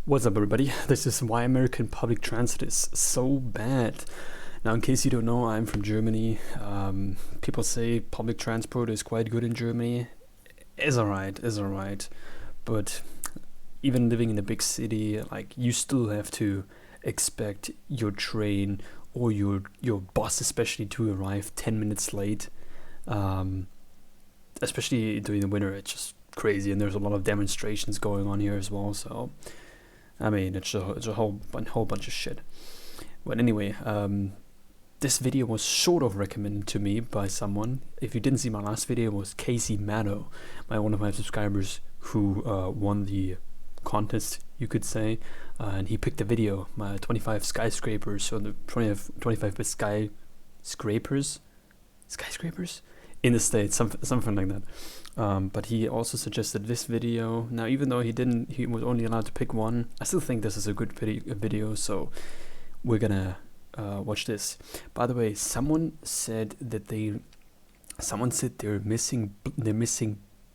What's up, everybody? This is why American public transit is so bad. Now, in case you don't know, I'm from Germany. People say public transport is quite good in Germany. Is alright. But even living in a big city, like, you still have to expect your train or your bus, especially, to arrive 10 minutes late. Especially during the winter, it's just crazy, and there's a lot of demonstrations going on here as well. So, I mean, it's a whole bunch of shit. But anyway, this video was sort of recommended to me by someone. If you didn't see my last video, it was Casey Maddow, one of my subscribers who won the contest, you could say. And he picked a video, my 25 skyscrapers, or the 25 skyscrapers in the States, something like that. But he also suggested this video. Now, even though he was only allowed to pick one, I still think this is a good video, so we're gonna watch this. By the way, someone said they're missing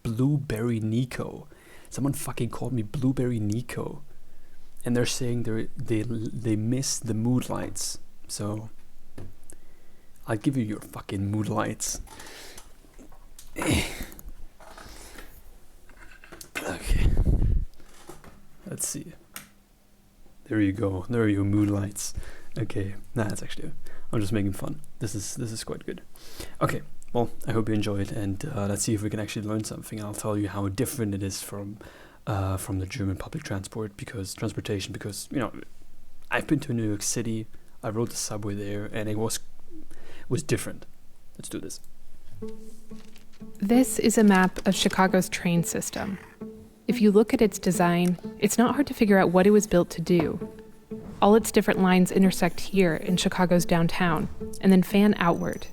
Blueberry Nico. Someone fucking called me Blueberry Nico, and they're saying they miss the mood lights. So I'll give you your fucking mood lights. Okay, let's see. There you go. There are your mood lights. Okay, that's actually, I'm just making fun. This is quite good. Okay, well, I hope you enjoyed, and let's see if we can actually learn something. I'll tell you how different it is from the German public transportation. Because you know, I've been to New York City. I rode the subway there, and it was different. Let's do this. This is a map of Chicago's train system. If you look at its design, it's not hard to figure out what it was built to do. All its different lines intersect here in Chicago's downtown, and then fan outward.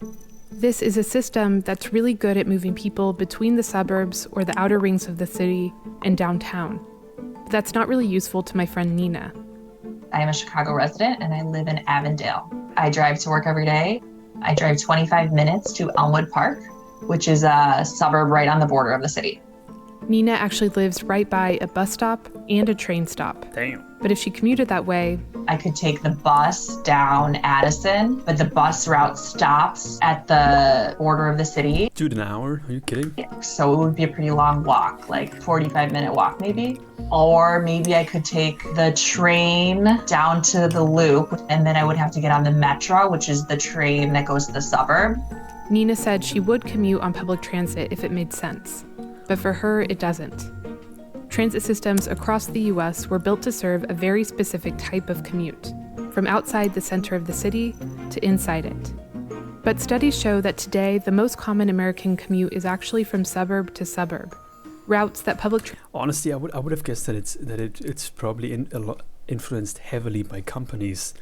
This is a system that's really good at moving people between the suburbs or the outer rings of the city and downtown. But that's not really useful to my friend Nina. I am a Chicago resident, and I live in Avondale. I drive to work every day. I drive 25 minutes to Elmwood Park, which is a suburb right on the border of the city. Nina actually lives right by a bus stop and a train stop. Damn. But if she commuted that way, I could take the bus down Addison, but the bus route stops at the border of the city. Dude, an hour? Are you kidding? So it would be a pretty long walk, like 45-minute walk maybe. Or maybe I could take the train down to the loop, and then I would have to get on the metro, which is the train that goes to the suburb. Nina said she would commute on public transit if it made sense. But for her, it doesn't. Transit systems across the US were built to serve a very specific type of commute, from outside the center of the city to inside it. But studies show that today, the most common American commute is actually from suburb to suburb, routes that Honestly, I would have guessed that it's probably influenced heavily by companies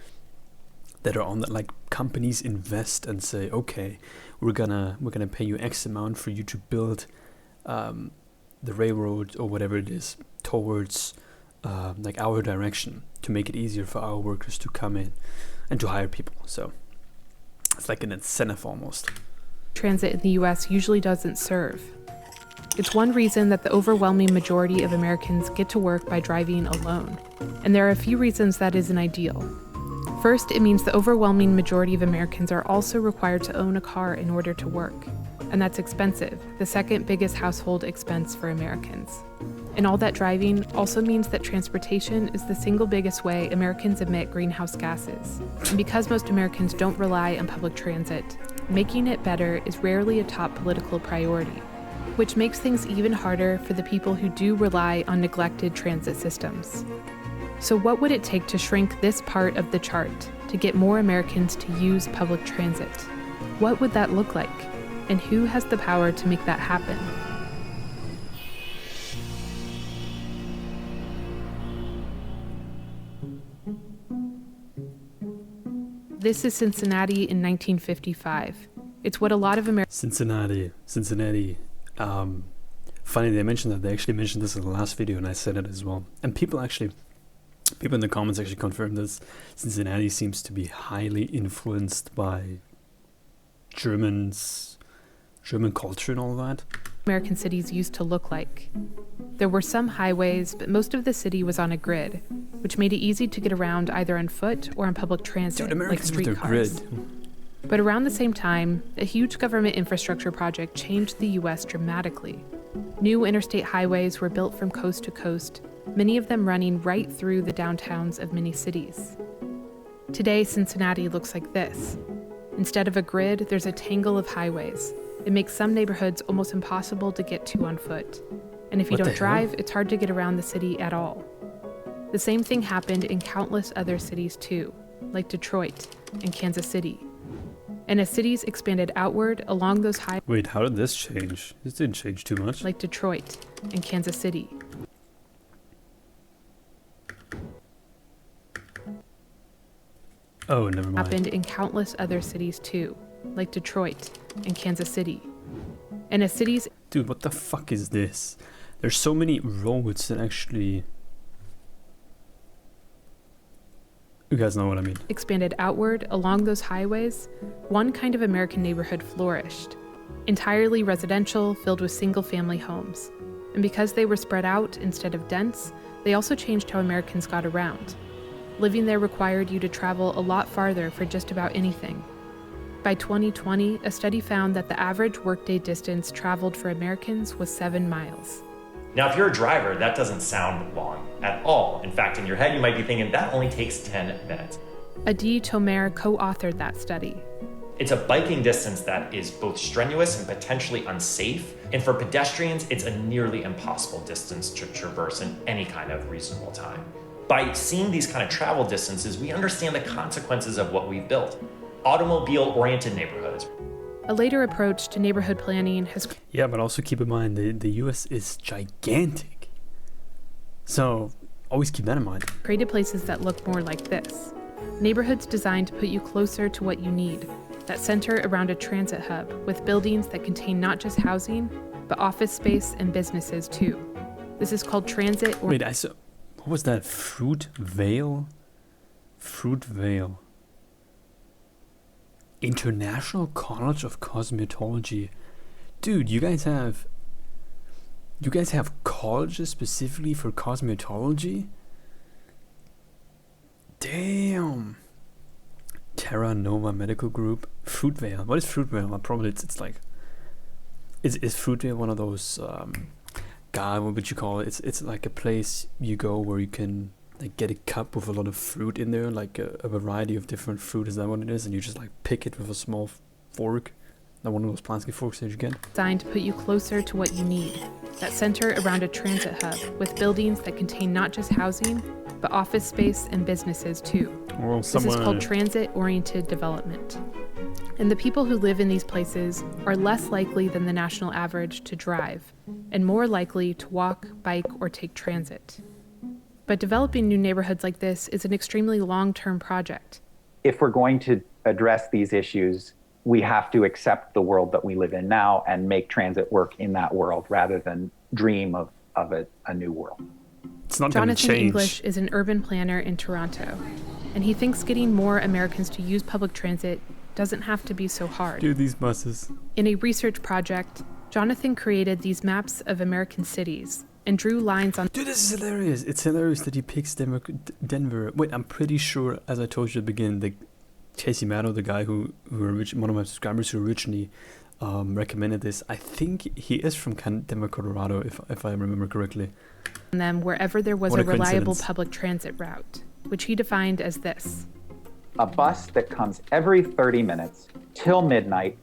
that are on that. Like, companies invest and say, okay, we're gonna pay you X amount for you to build the railroad or whatever it is towards like our direction, to make it easier for our workers to come in and to hire people. So it's like an incentive almost. Transit in the US usually doesn't serve. It's one reason that the overwhelming majority of Americans get to work by driving alone. And there are a few reasons that isn't ideal. First, it means the overwhelming majority of Americans are also required to own a car in order to work. And that's expensive, the second biggest household expense for Americans. And all that driving also means that transportation is the single biggest way Americans emit greenhouse gases. And because most Americans don't rely on public transit, making it better is rarely a top political priority, which makes things even harder for the people who do rely on neglected transit systems. So what would it take to shrink this part of the chart to get more Americans to use public transit? What would that look like? And who has the power to make that happen? This is Cincinnati in 1955. It's what a lot of Americans... Cincinnati. Funny they mentioned that. They actually mentioned this in the last video, and I said it as well. And people in the comments actually confirmed this. Cincinnati seems to be highly influenced by German culture and all that. American cities used to look like. There were some highways, but most of the city was on a grid, which made it easy to get around either on foot or on public transit, Dude, like Americans with their streetcars. grid. But around the same time, a huge government infrastructure project changed the U.S. dramatically. New interstate highways were built from coast to coast, many of them running right through the downtowns of many cities. Today, Cincinnati looks like this. Instead of a grid, there's a tangle of highways. It makes some neighborhoods almost impossible to get to on foot. And if you What the don't hell? drive, it's hard to get around the city at all. The same thing happened in countless other cities too, like Detroit and Kansas City. And as cities expanded outward along those highways, Wait, how did this change? This didn't change too much. like Detroit and Kansas City. Oh, never mind. Happened in countless other cities too, like Detroit and Kansas City. And as cities Dude, what the fuck is this? There's so many roads that actually... You guys know what I mean. expanded outward along those highways, one kind of American neighborhood flourished. Entirely residential, filled with single-family homes. And because they were spread out instead of dense, they also changed how Americans got around. Living there required you to travel a lot farther for just about anything. By 2020, a study found that the average workday distance traveled for Americans was 7 miles. Now, if you're a driver, that doesn't sound long at all. In fact, in your head, you might be thinking that only takes 10 minutes. Adi Tomer co-authored that study. It's a biking distance that is both strenuous and potentially unsafe. And for pedestrians, it's a nearly impossible distance to traverse in any kind of reasonable time. By seeing these kind of travel distances, we understand the consequences of what we've built. Automobile-oriented neighborhoods. A later approach to neighborhood planning has Yeah, but also keep in mind, the US is gigantic. So, always keep that in mind. created places that look more like this. Neighborhoods designed to put you closer to what you need, that center around a transit hub with buildings that contain not just housing, but office space and businesses too. This is called transit or Wait, I saw... What was that? Fruit Vale? Fruit Vale. International College of Cosmetology. Dude, you guys have colleges specifically for cosmetology? Damn. Terra Nova Medical Group. Fruitvale. What is Fruitvale? Probably it's like... Is Fruitvale one of those... God, what would you call it? It's like a place you go where you can like get a cup with a lot of fruit in there, like a variety of different fruit. Is that what it is? And you just like pick it with a small fork, like one of those plastic forks that you get. designed to put you closer to what you need, that center around a transit hub with buildings that contain not just housing, but office space and businesses too. Well, This is called transit-oriented development. And the people who live in these places are less likely than the national average to drive, and more likely to walk, bike, or take transit. But developing new neighborhoods like this is an extremely long-term project. If we're going to address these issues, we have to accept the world that we live in now and make transit work in that world rather than dream of a new world. It's not going to Jonathan change. English is an urban planner in Toronto, and he thinks getting more Americans to use public transit doesn't have to be so hard. Dude, these buses. In a research project, Jonathan created these maps of American cities and drew lines on Dude, this is hilarious. It's hilarious that he picks Denver. Wait, I'm pretty sure, as I told you at the beginning, the Casey Maddow, the guy who one of my subscribers who originally recommended this, I think he is from Denver, Colorado, if I remember correctly. them wherever there was What a a reliable coincidence. public transit route, which he defined as this. A bus that comes every 30 minutes till midnight,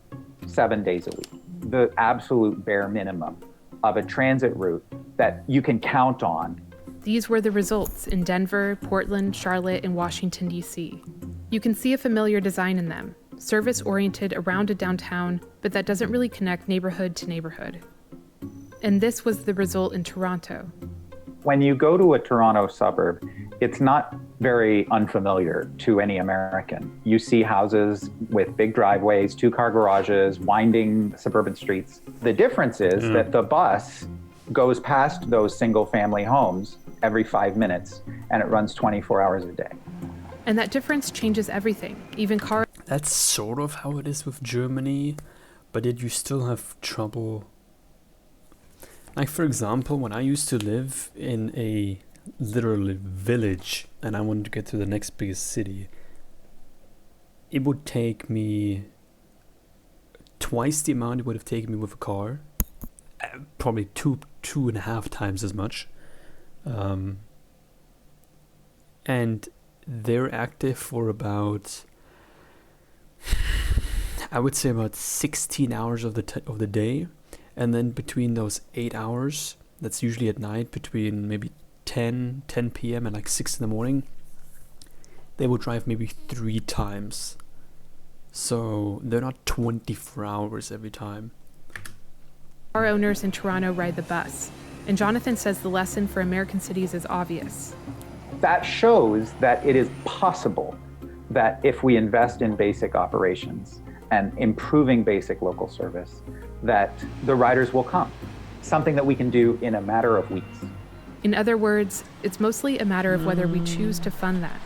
7 days a week. The absolute bare minimum of a transit route that you can count on. These were the results in Denver, Portland, Charlotte, and Washington, D.C. You can see a familiar design in them, service-oriented around a downtown, but that doesn't really connect neighborhood to neighborhood. And this was the result in Toronto. When you go to a Toronto suburb, it's not very unfamiliar to any American. You see houses with big driveways, two-car garages, winding suburban streets. The difference is that the bus goes past those single-family homes every 5 minutes, and it runs 24 hours a day. And that difference changes everything, even cars. That's sort of how it is with Germany, but yet you still have trouble Like, for example, when I used to live in a literally village and I wanted to get to the next biggest city, it would take me twice the amount it would have taken me with a car. Probably two and a half times as much. And they're active for about, I would say about 16 hours of the day, and then between those 8 hours, that's usually at night, between maybe 10 p.m. and like 6 in the morning, they will drive maybe 3 times. So they're not 24 hours every time. Car owners in Toronto ride the bus, and Jonathan says the lesson for American cities is obvious. That shows that it is possible that if we invest in basic operations and improving basic local service, that the riders will come. Something that we can do in a matter of weeks. In other words, it's mostly a matter of whether we choose to fund that.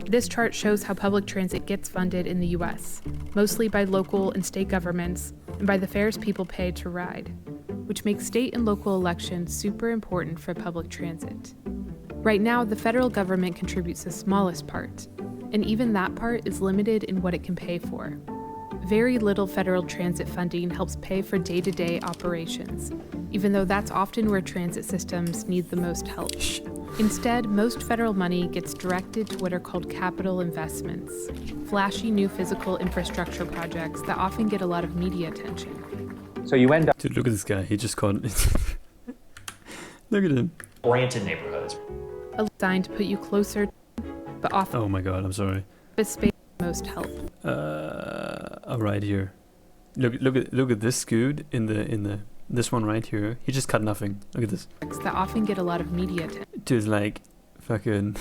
This chart shows how public transit gets funded in the US, mostly by local and state governments and by the fares people pay to ride, which makes state and local elections super important for public transit. Right now, the federal government contributes the smallest part, and even that part is limited in what it can pay for. Very little federal transit funding helps pay for day-to-day operations, even though that's often where transit systems need the most help. Instead, most federal money gets directed to what are called capital investments, flashy new physical infrastructure projects that often get a lot of media attention. So you end up... Dude, look at this guy. He just caught... Look at him. Oriented neighborhoods. Designed to put you closer, but often Oh my god, I'm sorry. the space most help. Right here. Look at this dude in the this one right here. He just cut nothing. Look at this. That often get a lot of media attention. Dude's like fucking.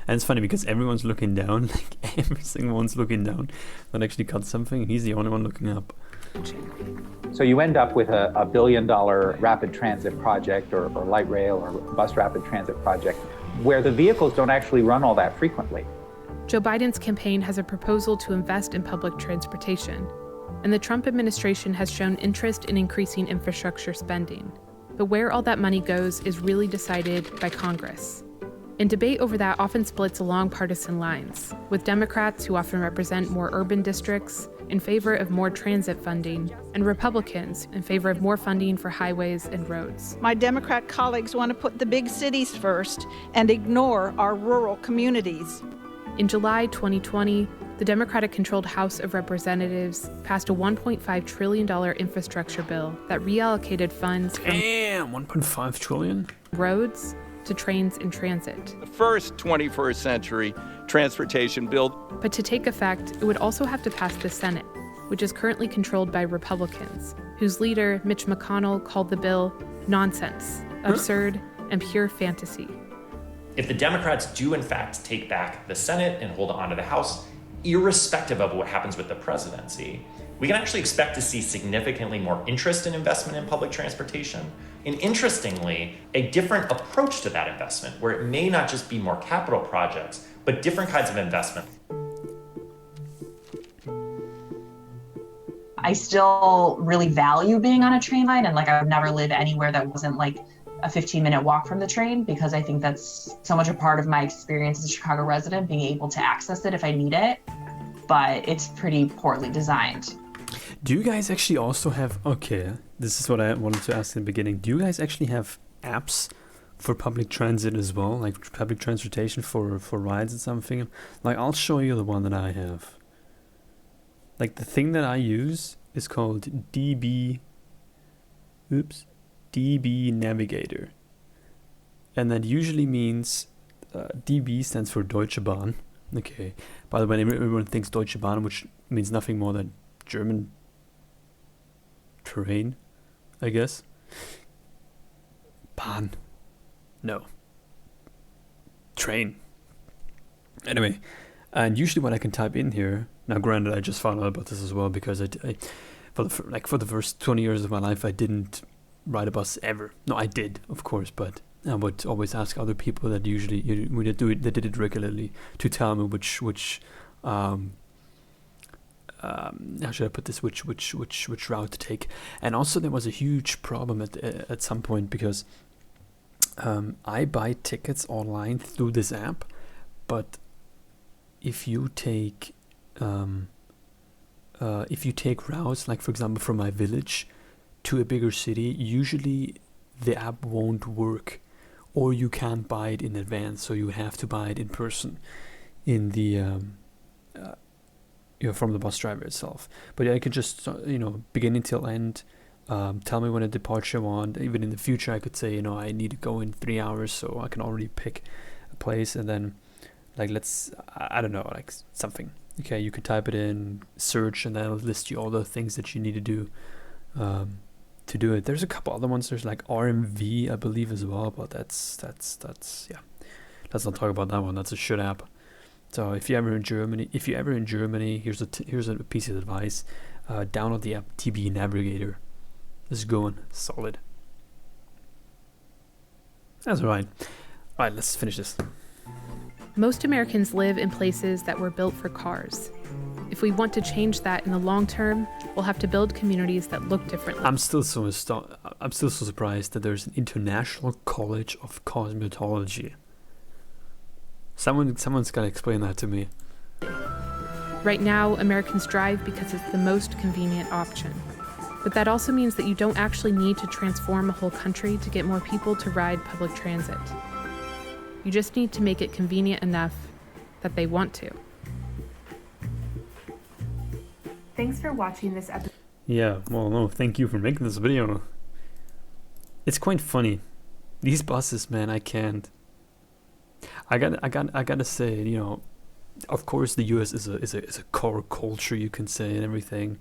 And it's funny because everyone's looking down. Like every single one's looking down. That actually cut something, and he's the only one looking up. So you end up with a $1 billion rapid transit project or light rail or bus rapid transit project where the vehicles don't actually run all that frequently. Joe Biden's campaign has a proposal to invest in public transportation, and the Trump administration has shown interest in increasing infrastructure spending. But where all that money goes is really decided by Congress. And debate over that often splits along partisan lines, with Democrats who often represent more urban districts in favor of more transit funding, and Republicans in favor of more funding for highways and roads. My Democrat colleagues want to put the big cities first and ignore our rural communities. In July 2020, the Democratic-controlled House of Representatives passed a $1.5 trillion infrastructure bill that reallocated funds from 1.5 trillion? roads to trains and transit. The first 21st century transportation bill. But to take effect, it would also have to pass the Senate, which is currently controlled by Republicans, whose leader, Mitch McConnell, called the bill nonsense, absurd, and pure fantasy. If the Democrats do in fact take back the Senate and hold on to the House, irrespective of what happens with the presidency, we can actually expect to see significantly more interest in investment in public transportation. And interestingly, a different approach to that investment, where it may not just be more capital projects, but different kinds of investment. I still really value being on a train line, and like I would never live anywhere that wasn't like a 15-minute walk from the train, because I think that's so much a part of my experience as a Chicago resident, being able to access it if I need it. But it's pretty poorly designed. Do you guys actually also have, okay, this is what I wanted to ask in the beginning. Do you guys actually have apps for public transit as well? Like public transportation for rides and something? Like I'll show you the one that I have. Like the thing that I use is called DB Navigator. And that usually means, DB stands for Deutsche Bahn. Okay. By the way, everyone thinks Deutsche Bahn, which means nothing more than German train, I guess. Bahn. No. Train. Anyway, and usually what I can type in here, now granted I just found out about this as well because I for the first 20 years of my life I didn't ride a bus ever. No, I did, of course, but I would always ask other people that usually did it regularly to tell me which how should I put this, which route to take. And also there was a huge problem at some point, because I buy tickets online through this app, but if you take routes, like for example from my village to a bigger city, usually the app won't work, or you can't buy it in advance, so you have to buy it in person in the from the bus driver itself. But yeah, I could just beginning till end, tell me when a departure I want. Even in the future I could say, I need to go in 3 hours, so I can already pick a place, and then like I don't know, like something. Okay, you could type it in, search, and that'll list you all the things that you need to do to do it. There's a couple other ones. There's like RMV, I believe, as well, but that's yeah. Let's not talk about that one. That's a shit app. So if you're ever in Germany, here's a piece of advice: download the app TB Navigator. It's going solid. That's right. All right, let's finish this. Most Americans live in places that were built for cars. If we want to change that in the long term, we'll have to build communities that look differently. I'm still so surprised that there's an International College of Cosmetology. Someone's got to explain that to me. Right now, Americans drive because it's the most convenient option. But that also means that you don't actually need to transform a whole country to get more people to ride public transit. You just need to make it convenient enough that they want to. Thanks for watching this episode. Yeah, well, no, thank you for making this video. It's quite funny. These buses, man, I can't. I gotta say, of course the US is a car culture, you can say, and everything.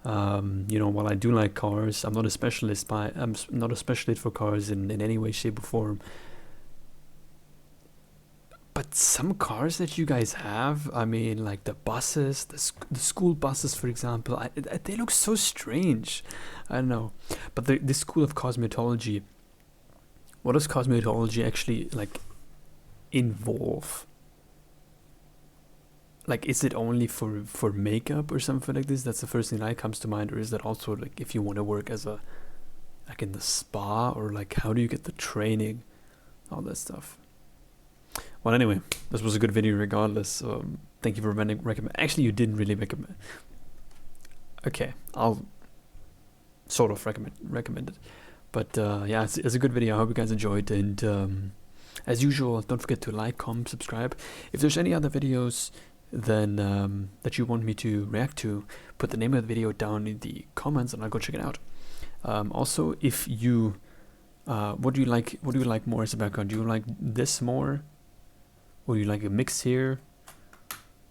While I do like cars, I'm not a specialist for cars in any way, shape, or form. But some cars that you guys have, I mean, like the buses, the school buses, for example, they look so strange. I don't know. But the School of Cosmetology, what does cosmetology actually like involve? Like, is it only for makeup or something like this? That's the first thing that comes to mind. Or is that also like if you want to work as like in the spa, or like how do you get the training, all that stuff? Well, anyway, this was a good video regardless. Thank you for recommend. Actually, you didn't really recommend. Okay, I'll sort of recommend it. But yeah, it's a good video. I hope you guys enjoyed. And as usual, don't forget to like, comment, subscribe. If there's any other videos then that you want me to react to, put the name of the video down in the comments, and I'll go check it out. Also, if you what do you like more as a background? Do you like this more? Or do you like a mix here?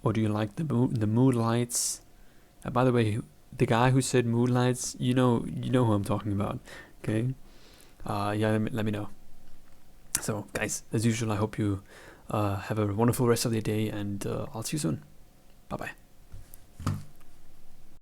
Or do you like the mood lights? By the way, the guy who said mood lights, you know who I'm talking about. Okay, yeah, let me know. So guys, as usual, I hope you have a wonderful rest of the day, and I'll see you soon. Bye bye.